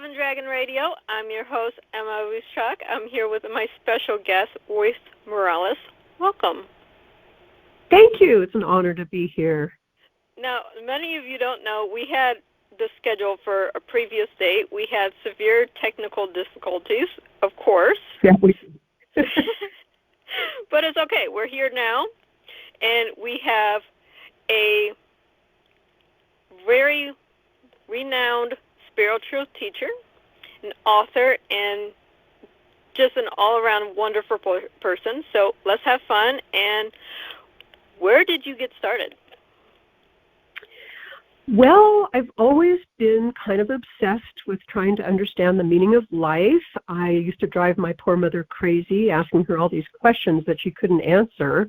Seven Dragon Radio. I'm your host, M.L.Ruscsak. I'm here with my special guest, Royce Morales. Welcome. Thank you. It's an honor to be here. Now, many of you don't know, we had the schedule for a previous date. We had severe technical difficulties, of course. Yeah, but it's okay. We're here now, and we have a very renowned spiritual teacher, an author, and just an all-around wonderful person. So let's have fun. And where did you get started? Well, I've always been kind of obsessed with trying to understand the meaning of life. I used to drive my poor mother crazy, asking her all these questions that she couldn't answer,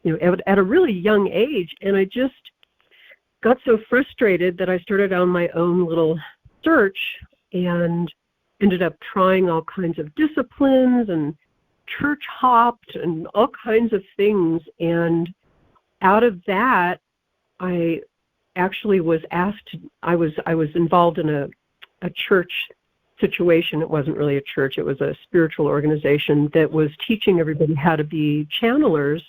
at a really young age. And I just got so frustrated that I started on my own little search and ended up trying all kinds of disciplines and church hopped and all kinds of things. And out of that, I actually was asked, I was involved in a church situation. It wasn't really a church. It was a spiritual organization that was teaching everybody how to be channelers.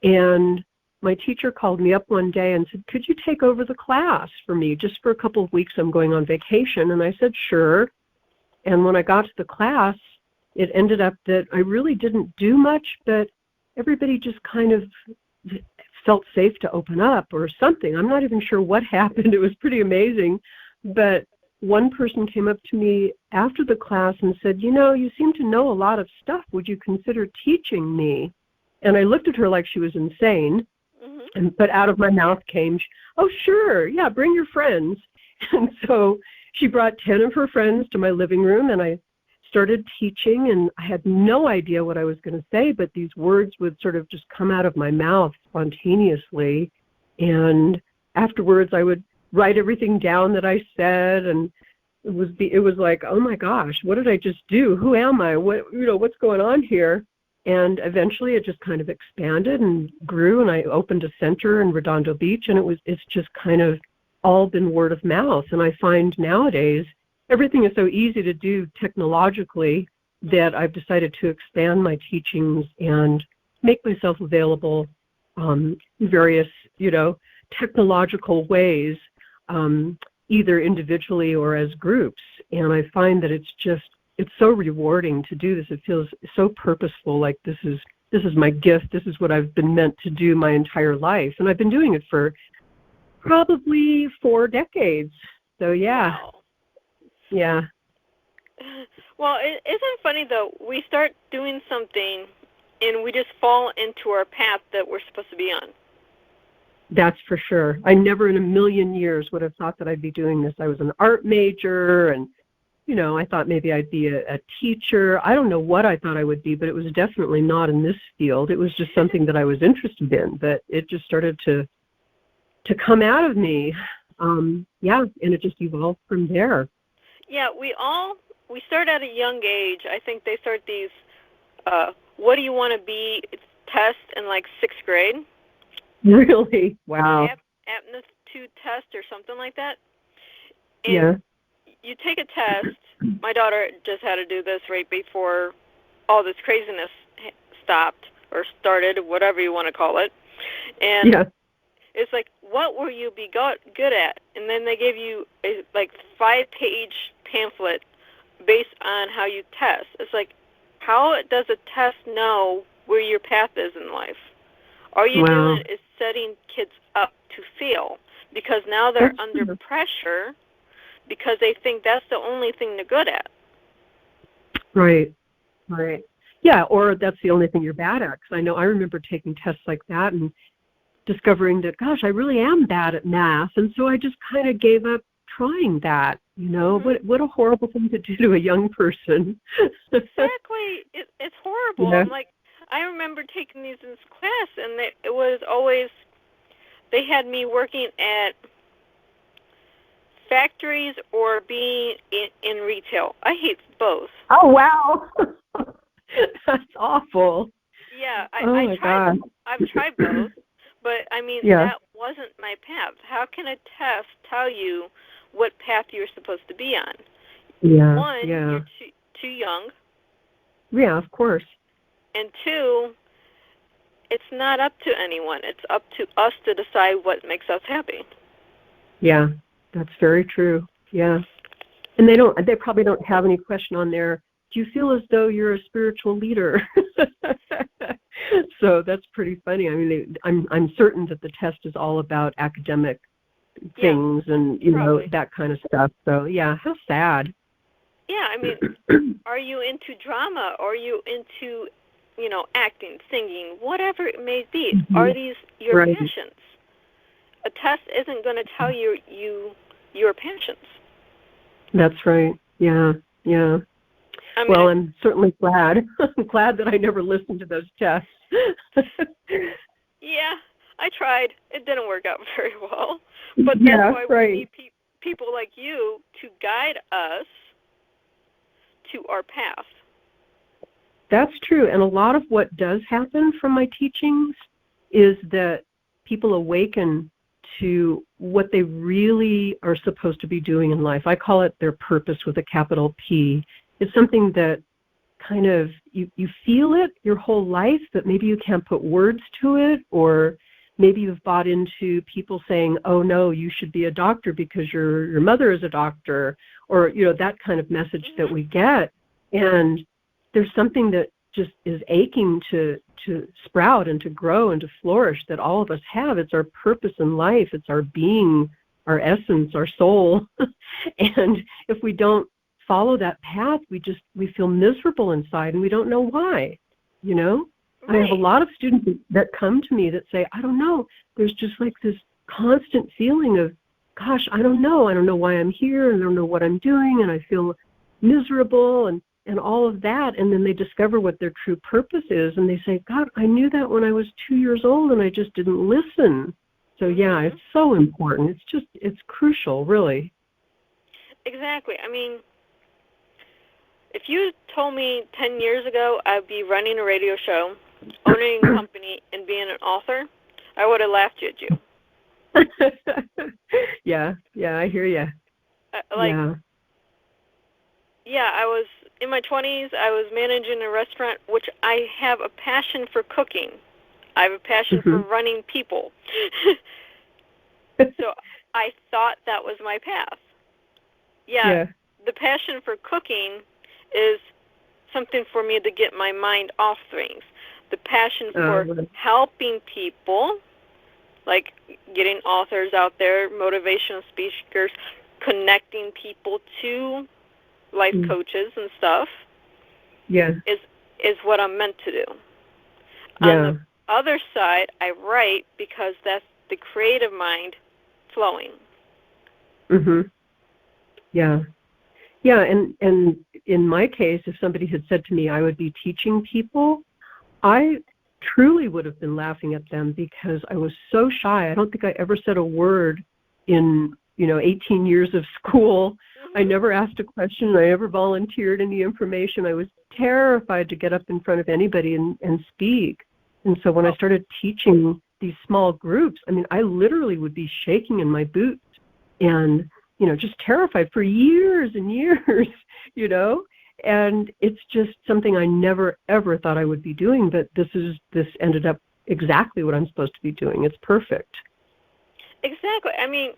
And my teacher called me up one day and said, could you take over the class for me just for a couple of weeks? I'm going on vacation. And I said, sure. And when I got to the class, it ended up that I really didn't do much, but everybody just kind of felt safe to open up or something. I'm not even sure what happened. It was pretty amazing. But one person came up to me after the class and said, you seem to know a lot of stuff. Would you consider teaching me? And I looked at her like she was insane. But out of my mouth came, oh, sure, yeah, bring your friends. And so she brought 10 of her friends to my living room, and I started teaching, and I had no idea what I was going to say, but these words would sort of just come out of my mouth spontaneously. And afterwards, I would write everything down that I said, and it was like, oh my gosh, what did I just do? Who am I? What's going on here? And eventually it just kind of expanded and grew, and I opened a center in Redondo Beach, and it's just kind of all been word of mouth. And I find nowadays everything is so easy to do technologically that I've decided to expand my teachings and make myself available in various, technological ways, either individually or as groups. And I find that it's so rewarding to do this. It feels so purposeful, like this is my gift. This is what I've been meant to do my entire life. And I've been doing it for probably 4 decades. So, yeah. Wow. Yeah. Well, isn't it funny, though? We start doing something, and we just fall into our path that we're supposed to be on. That's for sure. I never in a million years would have thought that I'd be doing this. I was an art major, and I thought maybe I'd be a teacher. I don't know what I thought I would be, but it was definitely not in this field. It was just something that I was interested in, but it just started to come out of me. And it just evolved from there. Yeah, we start at a young age. I think they start these, what do you want to be tests in like 6th grade. Really? Wow. Aptitude test or something like that. And yeah. You take a test. My daughter just had to do this right before all this craziness stopped or started, whatever you want to call it. And it's like, what will you be good at? And then they give you a 5-page pamphlet based on how you test. It's like, how does a test know where your path is in life? All you're doing is setting kids up to fail because now they're under pressure because they think that's the only thing they're good at. Right. Yeah, or that's the only thing you're bad at. Because I remember taking tests like that and discovering that, gosh, I really am bad at math. And so I just kind of gave up trying that, What a horrible thing to do to a young person. Exactly. It's horrible. Yeah. I'm like, I remember taking these in class, and it was always, they had me working at factories or being in retail. I hate both. Oh, wow. That's awful. Yeah, I've tried both, but that wasn't my path. How can a test tell you what path you're supposed to be on? Yeah. One, Yeah. you're too young. Yeah, of course. And two, it's not up to anyone. It's up to us to decide what makes us happy. Yeah, that's very true. Yeah. And they probably don't have any question on there. Do you feel as though you're a spiritual leader? So that's pretty funny. I mean, I'm certain that the test is all about academic things and, probably. that kind of stuff. So, yeah, how sad. Yeah, I mean, are you into drama? Are you into, acting, singing, whatever it may be? Mm-hmm. Are these your Right. passions? A test isn't going to tell you your passions. That's right. Yeah, yeah. I mean, well, I'm certainly glad. I'm glad that I never listened to those tests. Yeah, I tried. It didn't work out very well. But that's why we need people like you to guide us to our path. That's true. And a lot of what does happen from my teachings is that people awaken to what they really are supposed to be doing in life. I call it their purpose with a capital P. It's something that kind of, you feel it your whole life, but maybe you can't put words to it, or maybe you've bought into people saying, oh no, you should be a doctor because your mother is a doctor, or that kind of message that we get. And there's something that just is aching to sprout and to grow and to flourish that all of us have. It's our purpose in life. It's our being, our essence, our soul. And if we don't follow that path, we feel miserable inside and we don't know why. Right. I have a lot of students that come to me that say, I don't know, there's just like this constant feeling of, gosh, I don't know why I'm here, and I don't know what I'm doing, and I feel miserable and all of that. And then they discover what their true purpose is, and they say, God, I knew that when I was 2 years old and I just didn't listen. So yeah, it's so important. It's crucial, really. Exactly. I mean, if you told me 10 years ago I'd be running a radio show, owning a company, and being an author, I would have laughed at you. Yeah, I hear you. Yeah, I was in my 20s. I was managing a restaurant, which I have a passion for cooking. I have a passion for running people. So I thought that was my path. Yeah, the passion for cooking is something for me to get my mind off things. The passion for helping people, like getting authors out there, motivational speakers, connecting people to life coaches and stuff, is what I'm meant to do. On the other side, I write because that's the creative mind flowing. Yeah, and in my case, if somebody had said to me I would be teaching people, I truly would have been laughing at them because I was so shy. I don't think I ever said a word in 18 years of school. I never asked a question. I never volunteered any information. I was terrified to get up in front of anybody and speak. And so when I started teaching these small groups, I mean, I literally would be shaking in my boots and, just terrified for years and years, and it's just something I never, ever thought I would be doing. But this ended up exactly what I'm supposed to be doing. It's perfect. Exactly. I mean,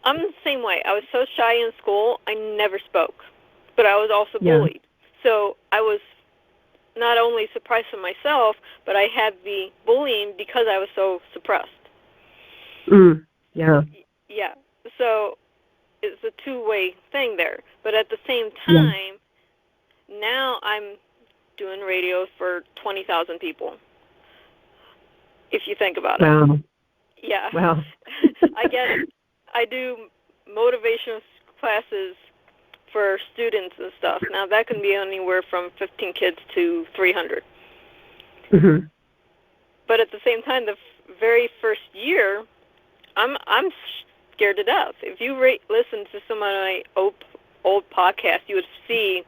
I'm the same way. I was so shy in school, I never spoke. But I was also bullied. So I was not only surprised for myself, but I had the bullying because I was so suppressed. Yeah. So it's a two-way thing there. But at the same time, now I'm doing radio for 20,000 people, if you think about it. Yeah. Wow. I do motivational classes for students and stuff. Now, that can be anywhere from 15 kids to 300. But at the same time, the very first year, I'm scared to death. If you listen to some of my old podcasts, you would see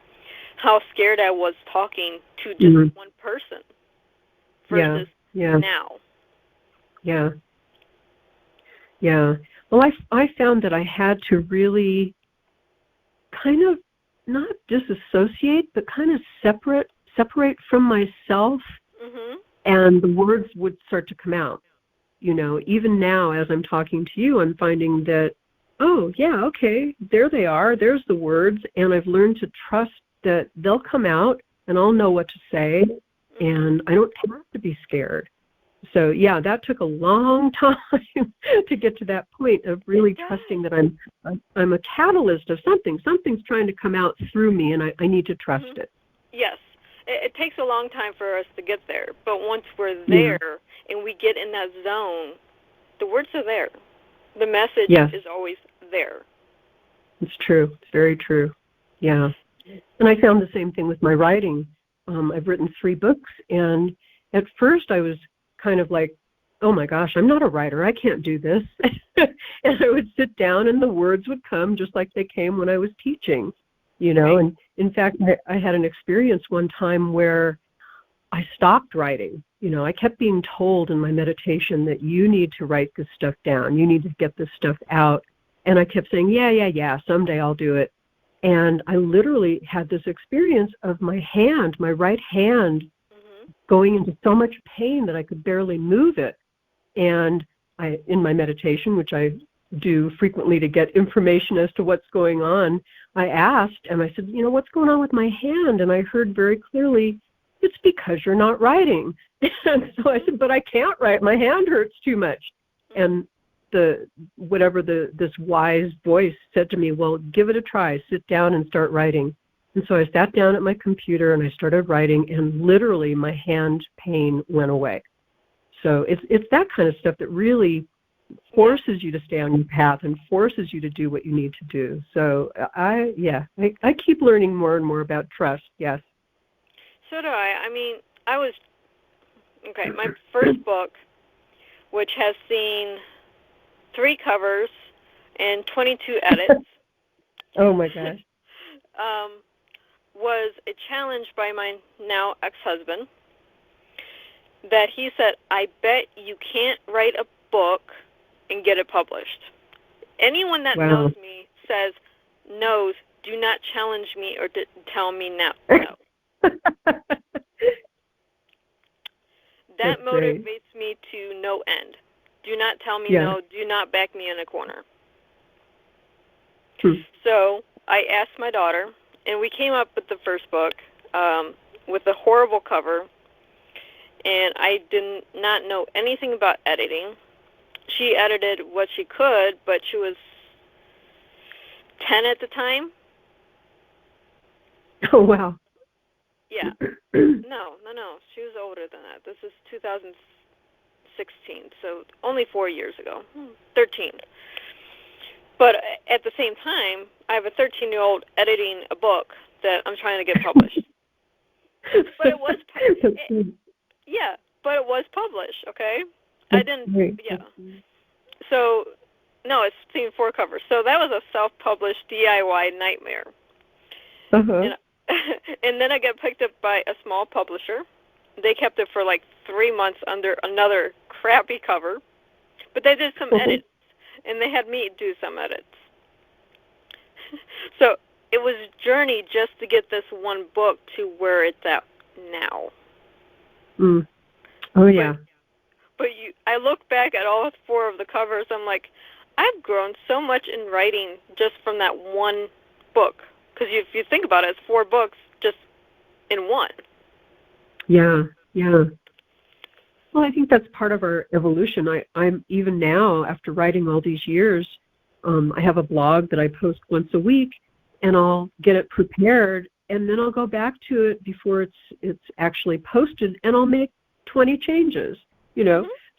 how scared I was talking to just one person versus now. Yeah. Well, I found that I had to really kind of not disassociate, but kind of separate from myself, and the words would start to come out. Even now as I'm talking to you, I'm finding that, oh, yeah, okay, there they are, there's the words, and I've learned to trust that they'll come out and I'll know what to say, and I don't have to be scared. So, yeah, that took a long time to get to that point of really trusting that I'm a catalyst of something. Something's trying to come out through me, and I need to trust it. Yes. It takes a long time for us to get there, but once we're there and we get in that zone, the words are there. The message is always there. It's true. It's very true. Yeah. And I found the same thing with my writing. I've written 3 books, and at first I was kind of like, oh my gosh, I'm not a writer. I can't do this. And I would sit down and the words would come just like they came when I was teaching, and in fact, I had an experience one time where I stopped writing. I kept being told in my meditation that you need to write this stuff down. You need to get this stuff out. And I kept saying, yeah, someday I'll do it. And I literally had this experience of my right hand, going into so much pain that I could barely move it. And in my meditation, which I do frequently to get information as to what's going on, I asked, and I said, what's going on with my hand? And I heard very clearly, it's because you're not writing. And so I said, but I can't write. My hand hurts too much. And this wise voice said to me, well, give it a try. Sit down and start writing. And so I sat down at my computer and I started writing, and literally my hand pain went away. So it's that kind of stuff that really forces you to stay on your path and forces you to do what you need to do. So I keep learning more and more about trust. Yes. So do I. I mean, my first book, which has seen 3 covers and 22 edits. Oh my gosh. Was a challenge by my now ex-husband that he said, I bet you can't write a book and get it published. Anyone that knows me knows, do not challenge me or tell me no. That motivates me to no end. Do not tell me no. Do not back me in a corner. So I asked my daughter, and we came up with the first book with a horrible cover, and I did not know anything about editing. She edited what she could, but she was 10 at the time. Oh, wow. Yeah. No. She was older than that. This is 2016, so only 4 years ago. 13. But at the same time, I have a 13-year-old editing a book that I'm trying to get published. But it was published, okay? I didn't, So, no, it's seen 4 covers. So that was a self-published DIY nightmare. And then I got picked up by a small publisher. They kept it for like 3 months under another crappy cover. But they did some edits, and they had me do some edits. So it was a journey just to get this one book to where it's at now. Oh, yeah. But I look back at all 4 of the covers, I'm like, I've grown so much in writing just from that one book. Because if you think about it, it's 4 books just in one. Yeah. Well, I think that's part of our evolution. I'm even now, after writing all these years, I have a blog that I post once a week, and I'll get it prepared, and then I'll go back to it before it's actually posted, and I'll make 20 changes,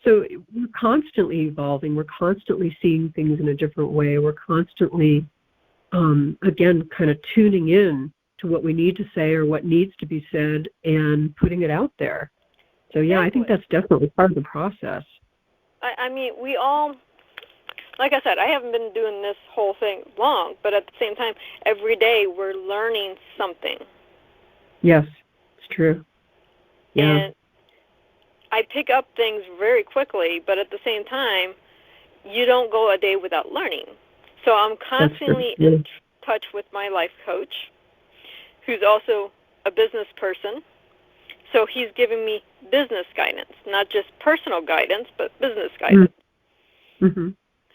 So we're constantly evolving. We're constantly seeing things in a different way. We're constantly, again, kind of tuning in to what we need to say or what needs to be said and putting it out there. So, yeah, I think that's definitely part of the process. I mean, we all, like I said, I haven't been doing this whole thing long, but at the same time, every day we're learning something. Yes, it's true. Yeah. And I pick up things very quickly, but at the same time, you don't go a day without learning. So I'm constantly touch with my life coach, who's also a business person. So he's giving me business guidance, not just personal guidance, but business guidance. Mm-hmm.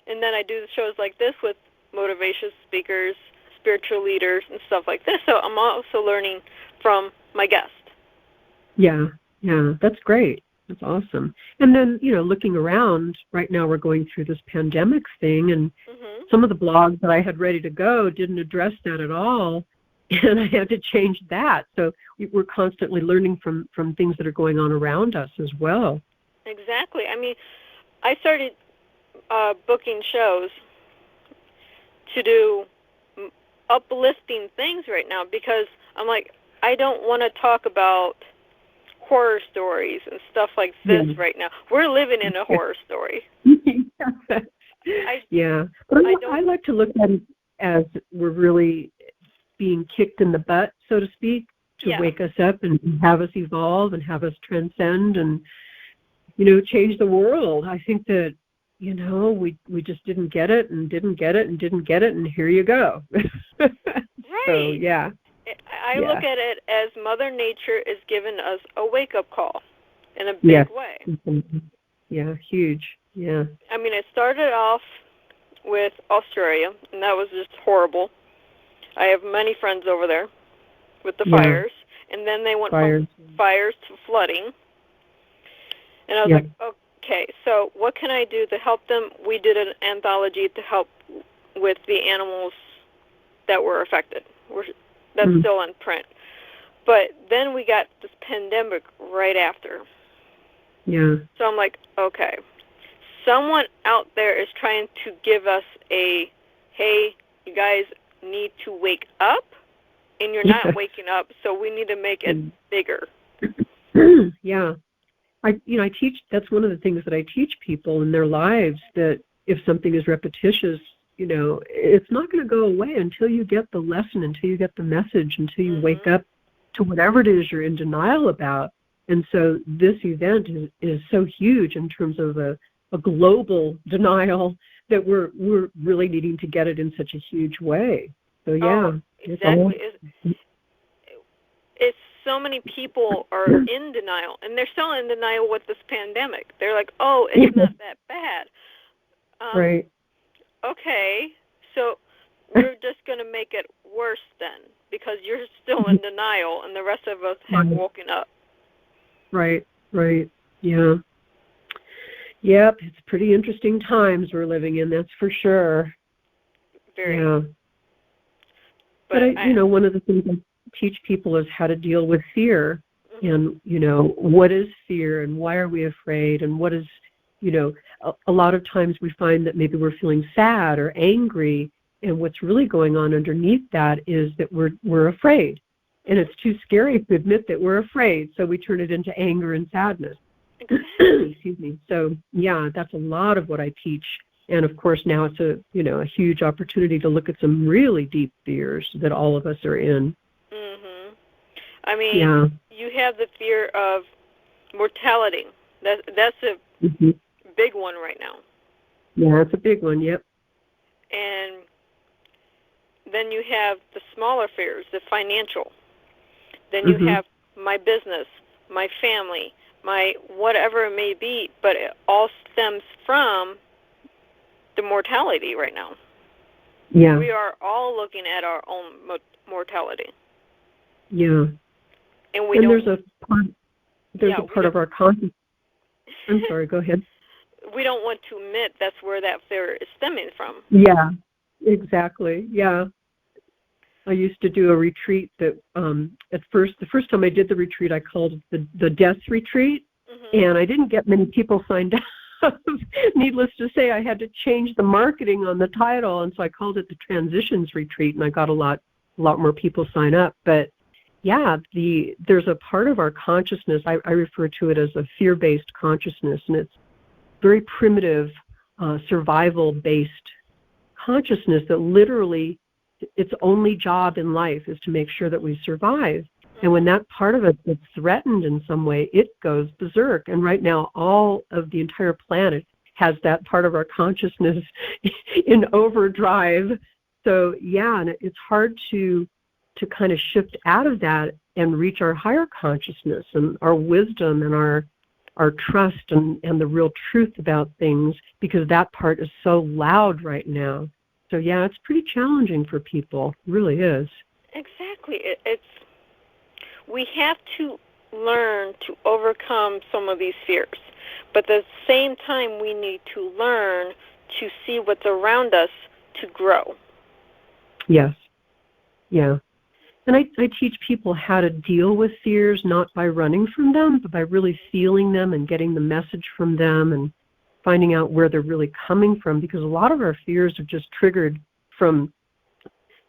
And then I do shows like this with motivation speakers, spiritual leaders, and stuff like this. So I'm also learning from my guest. Yeah, that's great. That's awesome. And then, looking around, right now we're going through this pandemic thing, and some of the blogs that I had ready to go didn't address that at all, and I had to change that. So we're constantly learning from things that are going on around us as well. Exactly. I mean, I started booking shows to do uplifting things right now because I'm like, I don't want to talk about horror stories and stuff like this right now. We're living in a horror story. But I like to look at it as we're really being kicked in the butt, so to speak, to wake us up and have us evolve and have us transcend and, change the world. I think that, we just didn't get it and didn't get it and didn't get it, and here you go. Right. So, yeah. I look at it as Mother Nature is giving us a wake-up call in a big way. Yeah, huge. Yeah. I mean, it started off with Australia, and that was just horrible. I have many friends over there with the fires, and then they went from fires to flooding. And I was like, okay, so what can I do to help them? We did an anthology to help with the animals that were affected. That's still in print. But then we got this pandemic right after. Yeah. So I'm like, okay, someone out there is trying to give us hey, you guys need to wake up, and you're not waking up, so we need to make it bigger. Yeah. I teach, that's one of the things that I teach people in their lives, that if something is repetitious, it's not going to go away until you get the lesson, until you get the message, until you wake up to whatever it is you're in denial about. And so this event is so huge in terms of a global denial that we're really needing to get it in such a huge way. So exactly. It's so many people are in denial, and they're still in denial with this pandemic. They're like, oh, it's not that bad. Right. Okay, so we're just going to make it worse then, because you're still in denial, and the rest of us have woken up. Right, yeah. Yep, it's pretty interesting times we're living in, that's for sure. Very. Yeah. But one of the things I teach people is how to deal with fear, and, what is fear, and why are we afraid, and what is, a lot of times we find that maybe we're feeling sad or angry, and what's really going on underneath that is that we're afraid. And it's too scary to admit that we're afraid, so we turn it into anger and sadness. Excuse me. So, that's a lot of what I teach. And, of course, now it's a huge opportunity to look at some really deep fears that all of us are in. I mean, you have the fear of mortality. That's a big one right now. Yeah, it's a big one, yep. And then you have the smaller fears, the financial. Then you have my business, my family, my whatever it may be, but it all stems from the mortality right now. Yeah. We are all looking at our own mortality. Yeah. And there's a part of our conscious. I'm sorry, go ahead. We don't want to admit that's where that fear is stemming from. Yeah, exactly. Yeah. I used to do a retreat that the first time I did the retreat, I called it the death retreat, and I didn't get many people signed up. Needless to say, I had to change the marketing on the title, and so I called it the transitions retreat, and I got a lot more people sign up. But there's a part of our consciousness, I refer to it as a fear-based consciousness, and it's very primitive, survival-based consciousness that literally its only job in life is to make sure that we survive. And when that part of it gets threatened in some way, it goes berserk. And right now, all of the entire planet has that part of our consciousness in overdrive, So, yeah, and it's hard to kind of shift out of that and reach our higher consciousness and our wisdom and our trust and the real truth about things, because that part is so loud right now. So, yeah, it's pretty challenging for people. It really is. Exactly. We have to learn to overcome some of these fears. But at the same time, we need to learn to see what's around us to grow. Yes. Yeah. And I teach people how to deal with fears, not by running from them, but by really feeling them and getting the message from them and finding out where they're really coming from, because a lot of our fears are just triggered from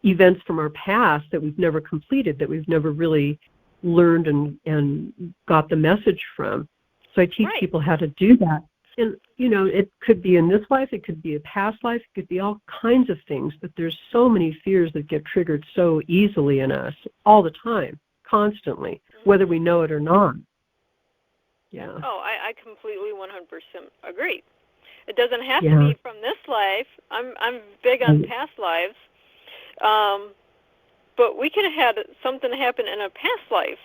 events from our past that we've never completed, that we've never really learned and got the message from. So I teach people how to do that. And, it could be in this life, it could be a past life, it could be all kinds of things, but there's so many fears that get triggered so easily in us all the time, constantly, whether we know it or not. Yeah. Oh, I completely 100% agree. It doesn't have to be from this life. I'm big on past lives. But we could have had something happen in a past life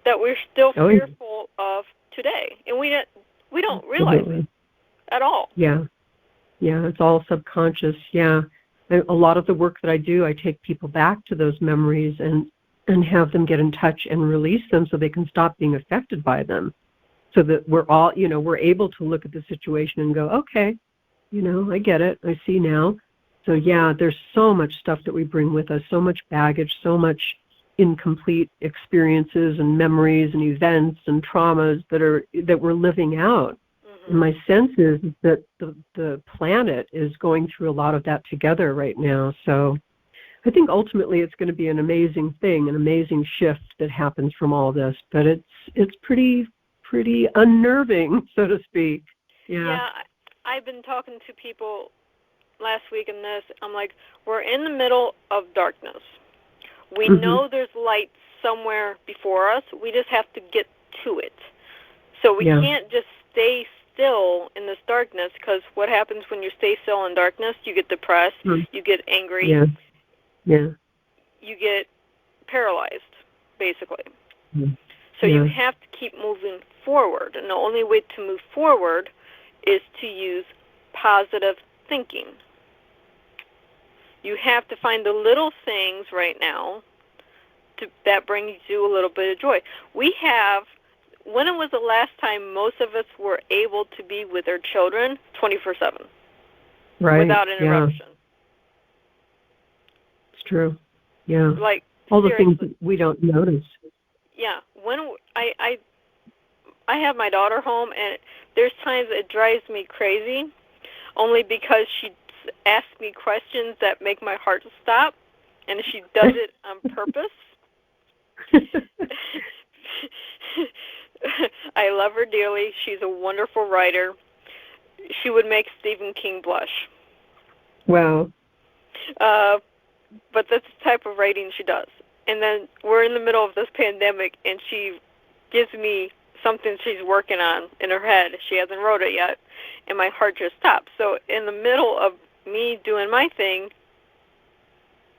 that we're still fearful of today, and we don't realize it at all. Yeah, it's all subconscious. Yeah, a lot of the work that I do, I take people back to those memories and have them get in touch and release them so they can stop being affected by them, so that we're all, we're able to look at the situation and go, okay, I get it, I see now. So yeah, there's so much stuff that we bring with us, so much baggage, so much incomplete experiences and memories and events and traumas that we're living out. And my sense is that the planet is going through a lot of that together right now. So I think ultimately it's going to be an amazing thing, an amazing shift that happens from all this. But it's pretty unnerving, so to speak. Yeah, I've been talking to people last week in this. I'm like, we're in the middle of darkness. We know there's light somewhere before us. We just have to get to it. So we can't just stay still in this darkness, because what happens when you stay still in darkness? You get depressed, you get angry, you get paralyzed, basically. So you have to keep moving forward, and the only way to move forward is to use positive thinking. You have to find the little things right now that brings you a little bit of joy. When it was the last time most of us were able to be with our children 24/7, without interruption? It's true. Yeah. Like, all the things that we don't notice. Yeah. When I have my daughter home, and there's times it drives me crazy, only because she asks me questions that make my heart stop, and she does it on purpose. I love her dearly. She's a wonderful writer. She would make Stephen King blush. Wow. But that's the type of writing she does. And then we're in the middle of this pandemic, and she gives me something she's working on in her head. She hasn't wrote it yet, and my heart just stops. So in the middle of me doing my thing,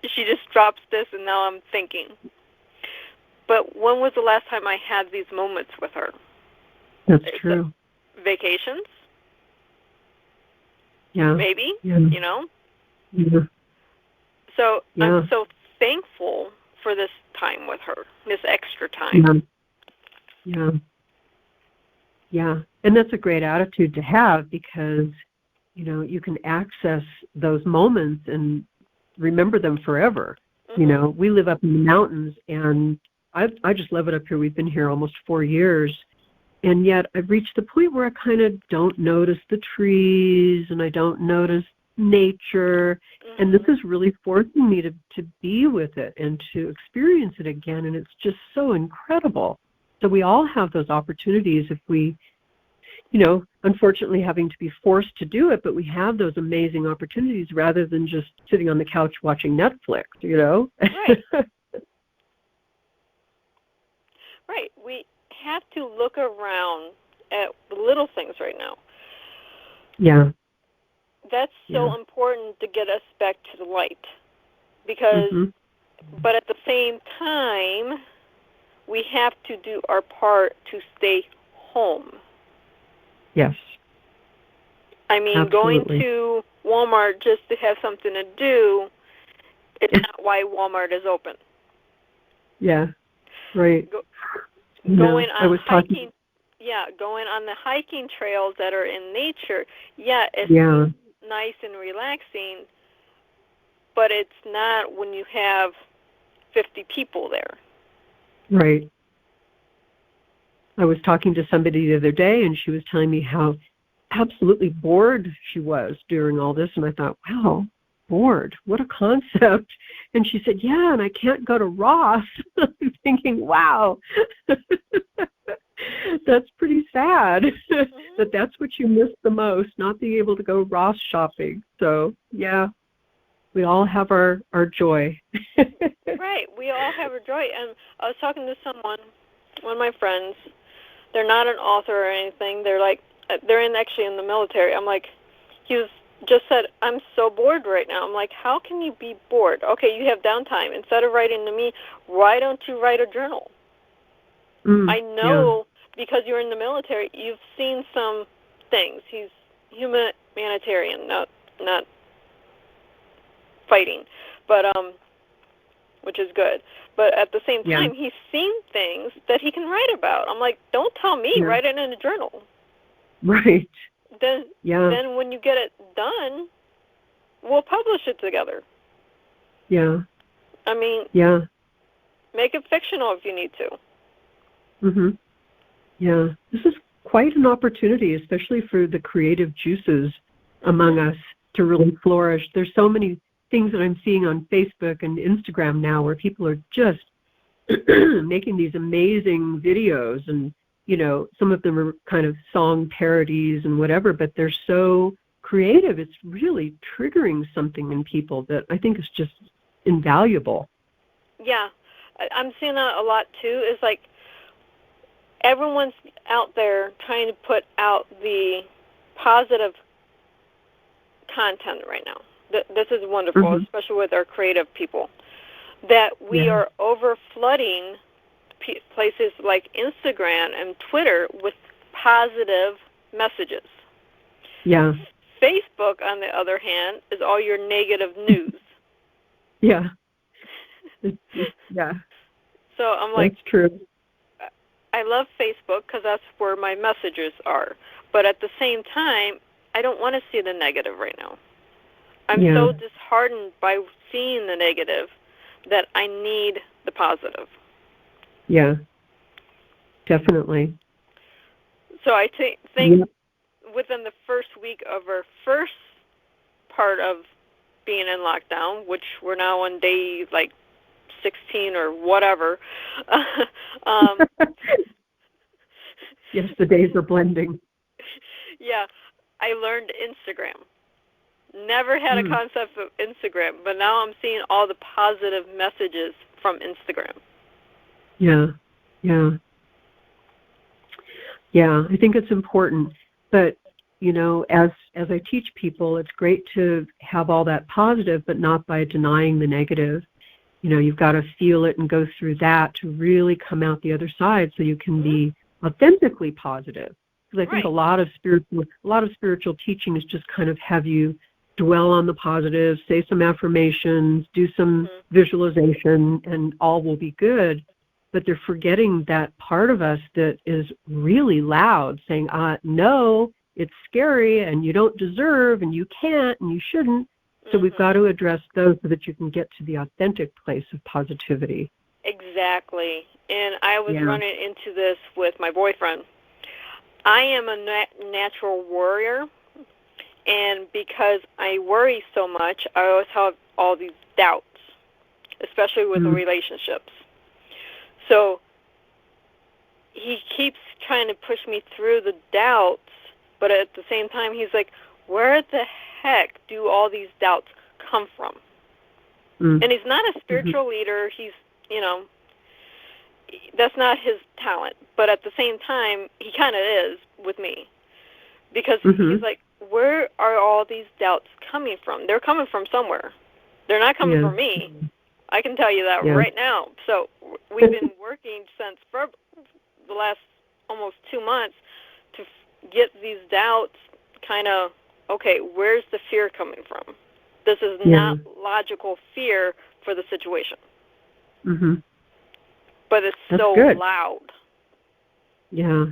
she just drops this, and now I'm thinking. But when was the last time I had these moments with her? That's true. Vacations? Yeah. Maybe, Yeah. Yeah. So I'm so thankful for this time with her, this extra time. Yeah. And that's a great attitude to have, because, you can access those moments and remember them forever. We live up in the mountains, and I just love it up here. We've been here almost 4 years, and yet I've reached the point where I kind of don't notice the trees, and I don't notice nature, and this is really forcing me to be with it and to experience it again, and it's just so incredible. So we all have those opportunities if we, unfortunately having to be forced to do it, but we have those amazing opportunities rather than just sitting on the couch watching Netflix, Right. Right. We have to look around at the little things right now. Yeah. That's so important to get us back to the light. because, but at the same time, we have to do our part to stay home. Yes. I mean, Absolutely. going to Walmart just to have something to do, it's not why Walmart is open. Yeah, right. Going on hiking, going on the hiking trails that are in nature, it's nice and relaxing, but it's not when you have 50 people there. Right. I was talking to somebody the other day, and she was telling me how absolutely bored she was during all this, and I thought, wow, bored, what a concept. And she said, yeah, and I can't go to Ross. I'm thinking, wow, that's pretty sad that that's what you miss the most, not being able to go Ross shopping. So, yeah, we all have our joy. Right, we all have our joy. And I was talking to someone, one of my friends, they're not an author or anything, they're actually in the military. I'm like, he just said, I'm so bored right now. I'm like, how can you be bored? Okay, you have downtime. Instead of writing to me, why don't you write a journal? I know because you're in the military, you've seen some things. He's humanitarian, not fighting, but which is good. But at the same time, he's seen things that he can write about. I'm like, don't tell me, write it in a journal. Right. Then when you get it done, we'll publish it together. Yeah. I mean, make it fictional if you need to. Yeah. This is quite an opportunity, especially for the creative juices among us to really flourish. There's so many things that I'm seeing on Facebook and Instagram now where people are just making these amazing videos, and some of them are kind of song parodies and whatever, but they're so creative. It's really triggering something in people that I think is just invaluable. Yeah, I'm seeing that a lot too. It's like everyone's out there trying to put out the positive content right now. This is wonderful, especially with our creative people, that we are over flooding places like Instagram and Twitter with positive messages. Yeah. Facebook, on the other hand, is all your negative news. Yeah. So I'm like, that's true. I love Facebook because that's where my messages are. But at the same time, I don't want to see the negative right now. I'm so disheartened by seeing the negative that I need the positive. Yeah, definitely. So I think within the first week of our first part of being in lockdown, which we're now on day 16 or whatever. Yes, the days are blending. Yeah, I learned Instagram. Never had a concept of Instagram, but now I'm seeing all the positive messages from Instagram. Yeah. I think it's important. But, as I teach people, it's great to have all that positive, but not by denying the negative. You've got to feel it and go through that to really come out the other side so you can be authentically positive. Because I think a lot of spiritual teaching is just kind of have you dwell on the positive, say some affirmations, do some visualization, and all will be good. But they're forgetting that part of us that is really loud, saying, no, it's scary, and you don't deserve, and you can't, and you shouldn't. So we've got to address those so that you can get to the authentic place of positivity. Exactly. And I was running into this with my boyfriend. I am a natural worrier, and because I worry so much, I always have all these doubts, especially with the relationships. So he keeps trying to push me through the doubts, but at the same time, he's like, where the heck do all these doubts come from? And he's not a spiritual leader. He's, that's not his talent. But at the same time, he kind of is with me. Because he's like, where are all these doubts coming from? They're coming from somewhere. They're not coming from me. I can tell you that right now. So we've been working since for the last almost 2 months to get these doubts kind of, okay, where's the fear coming from? This is not logical fear for the situation. Mm-hmm. But it's That's so good. loud. Yeah.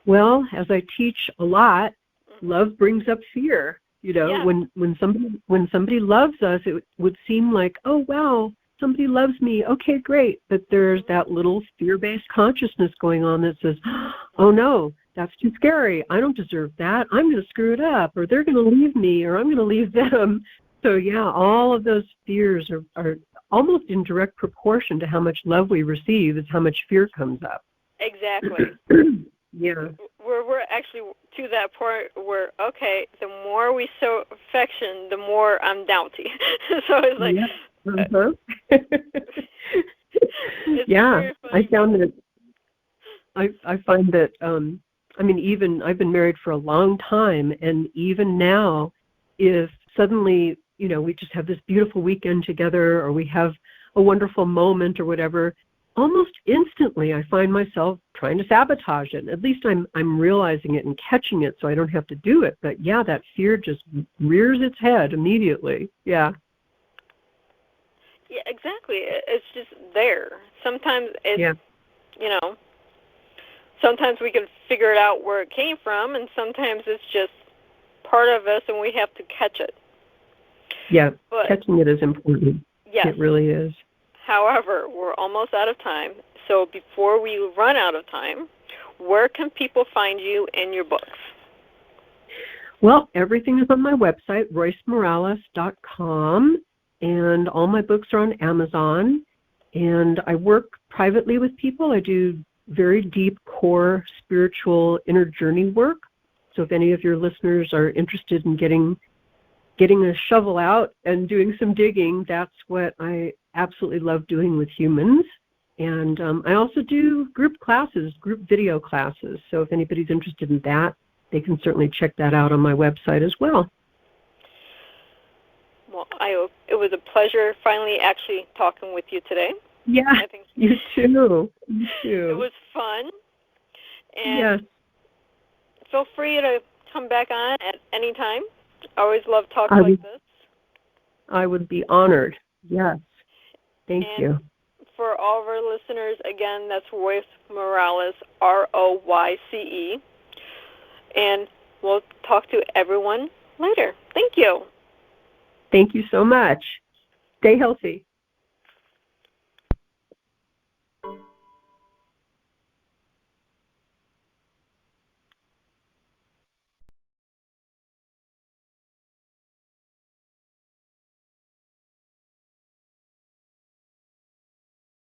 Well, as I teach a lot, love brings up fear. You know, when somebody loves us, it would seem like, oh wow, somebody loves me. Okay, great. But there's that little fear-based consciousness going on that says, oh no, that's too scary. I don't deserve that. I'm going to screw it up, or they're going to leave me, or I'm going to leave them. So yeah, all of those fears are almost in direct proportion to how much love we receive is how much fear comes up. Exactly. Yeah. We're actually to that point where, okay, the more we show affection, the more I'm doubty. So it's like, yeah, I found that I find that I mean, even I've been married for a long time, and even now, if suddenly, you know, we just have this beautiful weekend together, or we have a wonderful moment or whatever, almost instantly I find myself trying to sabotage it. At least I'm realizing it and catching it so I don't have to do it. But yeah, that fear just rears its head immediately. Yeah. Yeah, exactly. It's just there. Sometimes it's, you know, sometimes we can figure it out where it came from, and sometimes it's just part of us and we have to catch it. Yeah, but catching it is important. Yes. It really is. However, we're almost out of time. So before we run out of time, where can people find you and your books? Well, everything is on my website, roycemorales.com, and all my books are on Amazon. And I work privately with people. I do very deep core spiritual inner journey work. So if any of your listeners are interested in getting a shovel out and doing some digging, that's what I absolutely love doing with humans. And I also do group classes, group video classes. So if anybody's interested in that, they can certainly check that out on my website as well. Well, it was a pleasure finally actually talking with you today. Yeah, I think you too. You too. It was fun. And feel free to come back on at any time. I always love talking like this. I would be honored. Yes. Thank you. For all of our listeners, again, that's Royce Morales, Royce. And we'll talk to everyone later. Thank you. Thank you so much. Stay healthy.